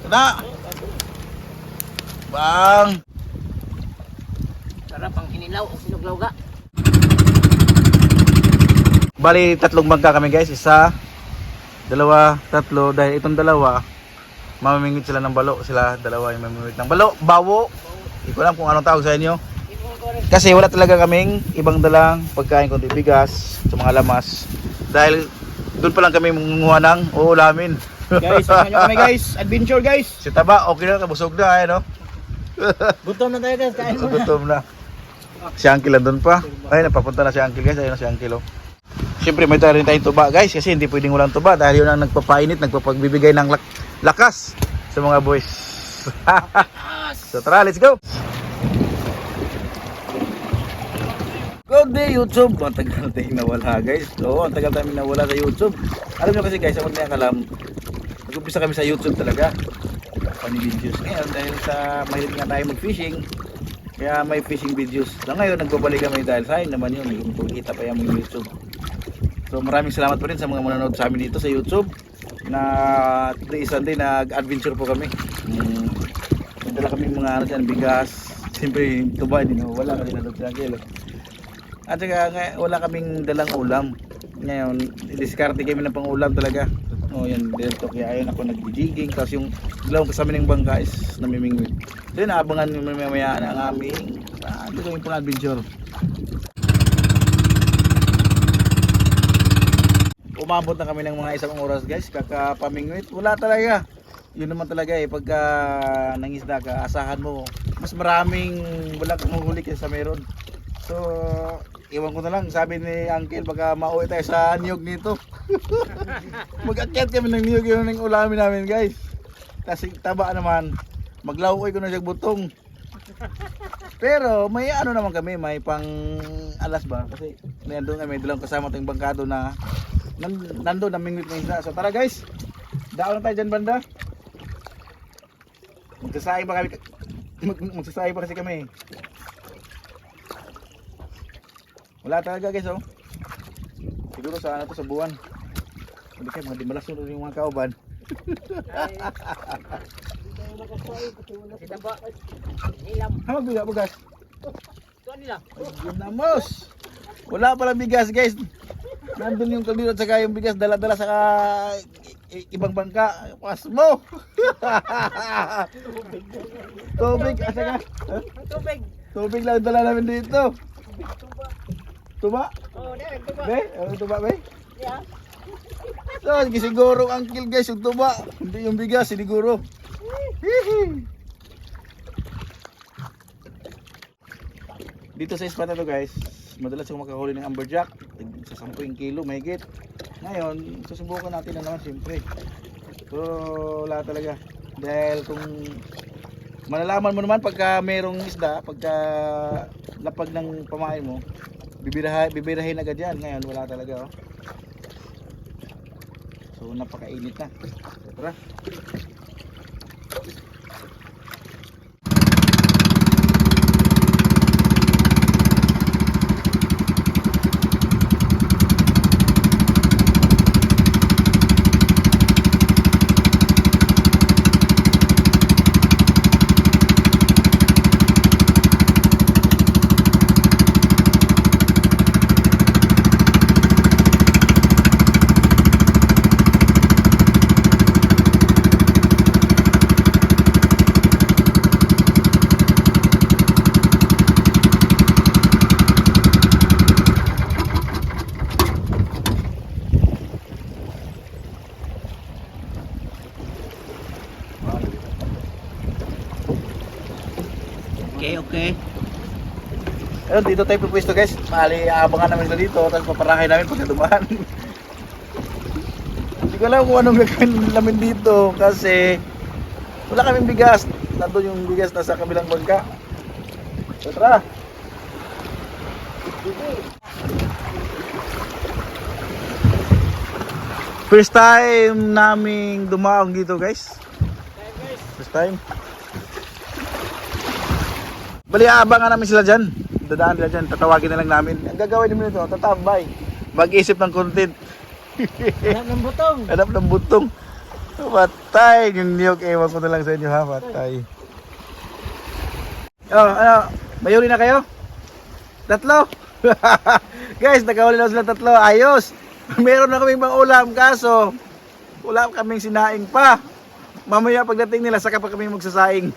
Na! Bang! Sarap ang kinilaw o sinuglaw ga. Bali, tatlong bangka kami guys. Isa, dalawa, tatlo. Dahil itong dalawa, mamimingit sila ng balo. Sila dalawa yung mamimingit ng balo. Bawo! Hindi ko alam kung anong tawag sa inyo. Kasi wala talaga kaming ibang dalang pagkain kundi bigas sa mga lamas. Dahil doon pa lang kami munguha ng uulamin. Guys, samahan nyo kami guys. Adventure guys. Si Taba, okay na, kabusog na eh, no? Gutom na tayo guys. Kain mo na. Gutom na. Si Uncle andun pa. Ay, napapunta na si Uncle guys. Ayun na si Uncle, oh. Siyempre may tayo rin tayong tuba guys. Kasi hindi pwedeng walang tuba. Dahil yun ang nagpapainit, nagpapagbibigay ng lakas sa mga boys. So tara, let's go! Good day YouTube! Ang tagal tayong nawala guys. Oo, ang tagal tayong nawala sa YouTube. Alam nyo kasi guys, ang mga kalam, nag-umpisa kami sa YouTube talaga. Videos ngayon dahil sa mahilig nga tayo mag-fishing. Kaya may fishing videos. So ngayon nagbabalik kami dahil sayang naman yun. Kung kita pa yung YouTube. So maraming salamat pa rin sa mga manonood sa amin dito sa YouTube. Na today Sunday nag-adventure po kami. Nagdala kami mga ano dyan, bigas. Siyempre tuba, hindi na wala kasi nandun sa kilo. At saka wala kaming dalang ulam. Ngayon, diskarte kami ng pang-ulam talaga. O yan, dito kaya ayun ako nag-jigging. Tapos yung dalawang kasama ng bangka is namimingwit. So yun, naabangan yung mamaya ng aming dito yung pang-adventure. Umabot na kami ng mga 1 oras guys, kakapamingwit. Wala talaga. Yun naman talaga eh, pagka nangisda ka, asahan mo mas maraming wala kang mahuli kaysa meron. So, iwan ko na lang, sabi ni Uncle, baka mauwi tayo sa niyog nito. Mag-akyat kami ng niyog, yun ang ulamin namin guys. Kasi taba naman, maglaway ko na siya butong. Pero may ano naman kami, may pang alas ba? Kasi nandun kami, dalawang kasama tayong bangkado na nandun, namingwit ng isda. So tara guys, daon na tayo dyan banda. Magsasahi pa kami, magsasahi pa kasi kami. Wala talaga guys, oh. Siguro sa ano to, sa buwan. Hindi kayo mga dimalas yung mga kauban. Kita ba? Ilam. Ha, magbiga bugas. Tuan nila. Ginamos. Wala pala bigas guys. Nandun yung kaldero at saka yung bigas dala-dala sa ibang bangka. Pas mo. Tubig at saka Tubig. tubig lang dala namin dito. Tuba? Oh, dahil tuba. Be? Ano tuba be? Yeah. So, siguro ang kill guys yung tuba. Hindi yung bigas, siguro. Dito sa spot na to guys, madalas akong makahuli ng amberjack. Sa 10 kilo, mahigit. Ngayon, susubukan natin na naman siyempre. So, wala talaga. Dahil kung malalaman mo naman pagka merong isda, pagka lapag ng pamain mo, bibirahin agad yan. Ngayon wala talaga, oh. So napakainit na. Tara. Okay. Ayun, dito tayo pupwesto guys. Mali, aabangan namin sila dito. Tapos paparahin namin pagka dumaan. Hindi ko alam kung anong gagawin namin dito. Kasi wala kaming bigas. Nandun yung bigas na sa kabilang bangka. So tara. First time naming dumaong dito guys. First time. Bali, aabangan namin sila dyan. Dadaan nila dyan, tatawagin na lang namin. Ang gagawin namin ito, tatambay. Mag-isip ng content. Hanap ng butong. Hanap ng butong. Patay yung niyog. Ewan ko na lang sa inyo ha. Patay. Oh, ano? Mayuri na kayo? Tatlo? Guys, nakahuli na sila tatlo. Ayos. Meron na kaming pang ulam. Kaso, wala kaming sinaing pa. Mamaya pagdating nila, saka pa kami magsasaing.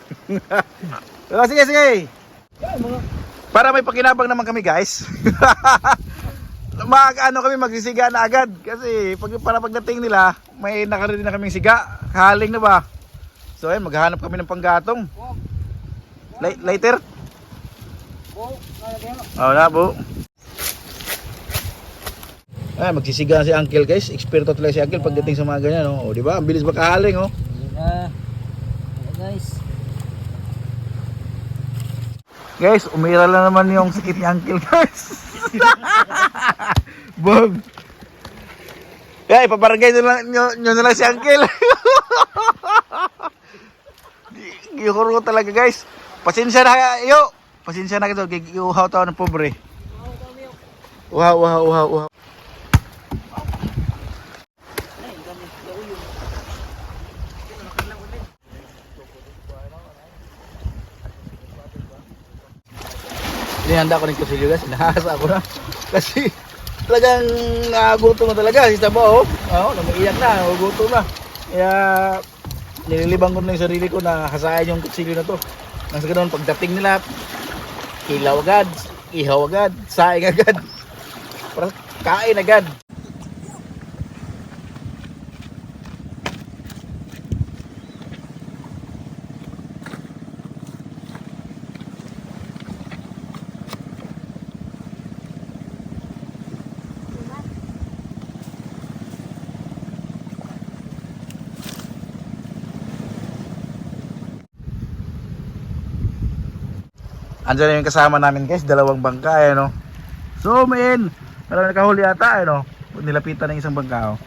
Oh, sige, sige. Para may pakinabang naman kami guys. Ano kami magsisiga na agad. Kasi para pagdating nila, may nakaready na kaming siga. Haling na ba? So ayun, maghahanap kami ng panggatong. Later? Oh, na po. Ay, magsisiga si Uncle guys. Eksperto talaga si Uncle pagdating sa mga ganyan. Oh, di ba? Ang bilis makahaling oh. Guys. Guys, umira lang naman yung sakit ni Uncle guys. Bog. Kaya ipabarangay nyo na lang si Uncle. Gihuro ko talaga guys. Pasensya na kayo. Pasensya na kayo. Giuhaw tao ng pobre. Uhaw. Hinihanda ko ng kusilyo guys, nahasa ako na. Kasi talagang nagutom na talaga si Tabo. Oh, namiiyak na, nagutom na. Kaya nililibang ko na yung sarili ko na hasayan yung kutsilyo na to. Nang sa ganoon, pagdating nila, ilaw agad, ihaw agad, saing agad. Para kain agad. Andiyan na yung kasama namin guys, dalawang bangka eh no. So man, marami nakahuli ata eh no. Nilapitan ng isang bangka oh.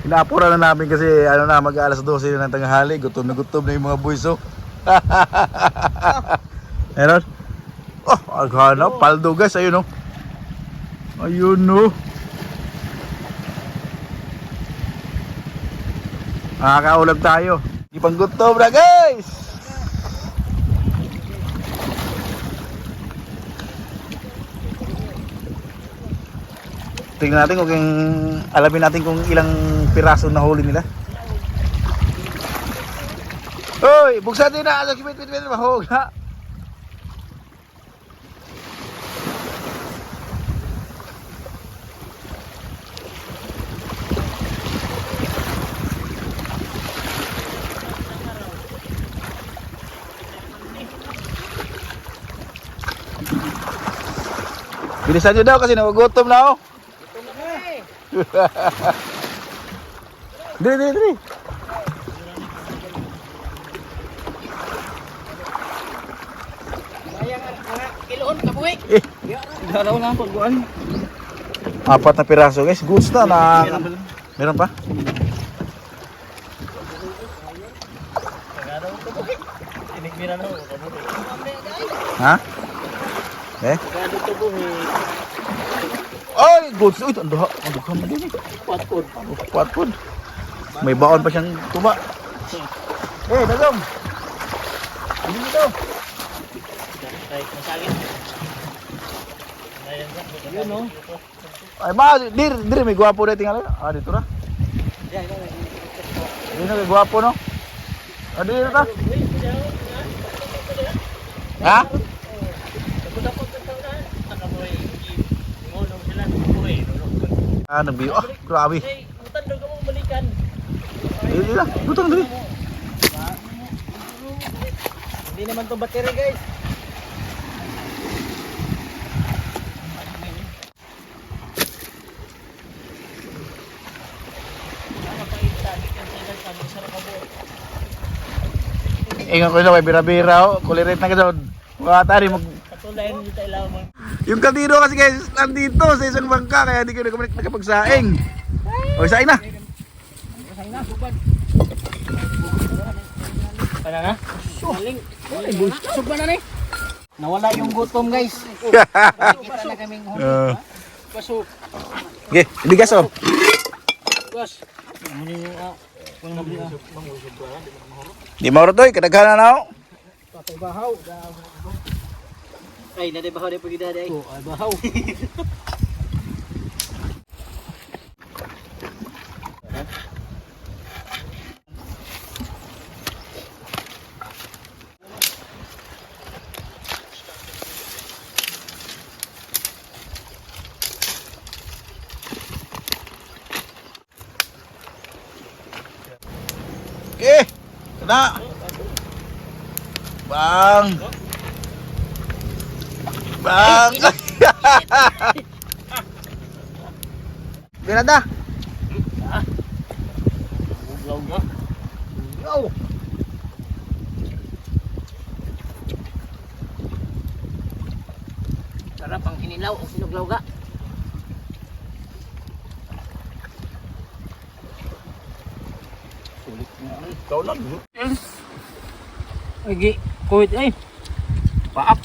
Inaapura na namin kasi ano na, mag-alas 12 na ng tanghali, gutom na yung mga boys oh. Meron? Oh, aghanap, paldo guys, ayun oh. Ayun no. Makakaulam tayo. Di pang gutom na guys. Tingnan natin kung alamin natin kung ilang piraso na huli nila. Hoy, buksan din na. Wait, mahog ha. Bilisan nyo daw kasi nagugutom na oh. Diri. Kiloon kabuhi. Dalaw na pagbuan. 4 na piraso guys, goods na. Meron pa? Ha? Eh? Ay, goods. Uy, ang duha mo din eh. Patpod. May baon pa siyang tuba. Dagom. Ano dito? Yun no. Ay, dir may gwapo na tingala. Ah, dito na. Dito may gwapo no. Ah, dito ta. Ha? Ah, nagbiyo. Ah, grabe. Utang daw mo balikan. Dili lang, butang dili. Hindi naman to battery guys. Ingat ko na may bira-bira oh, kulirit na ka doon. Wala tari mag Patulayan dito ilaw mo. yung kaldero kasi guys nandito sa isang bangka kaya hindi ko nakapagsaing. O, saing na. Para na? Galing. Busog na ni. Nawala yung gutom guys. Kita na kaming huli. Pasok. Okay, bigas oh. Bas. Di marutoy, kadaghanan na ako. Patay bahaw. Ay, naday bahaw day pagida day. Oh, ay bahaw. Okay, kena. Bang. Bang. Bila dah? Uglaw nga. Uglaw. Sarap ang kinilaw o sinuglaw ga. Sulit nga ay. Kau nak? Ay, kuwit ay. Paap.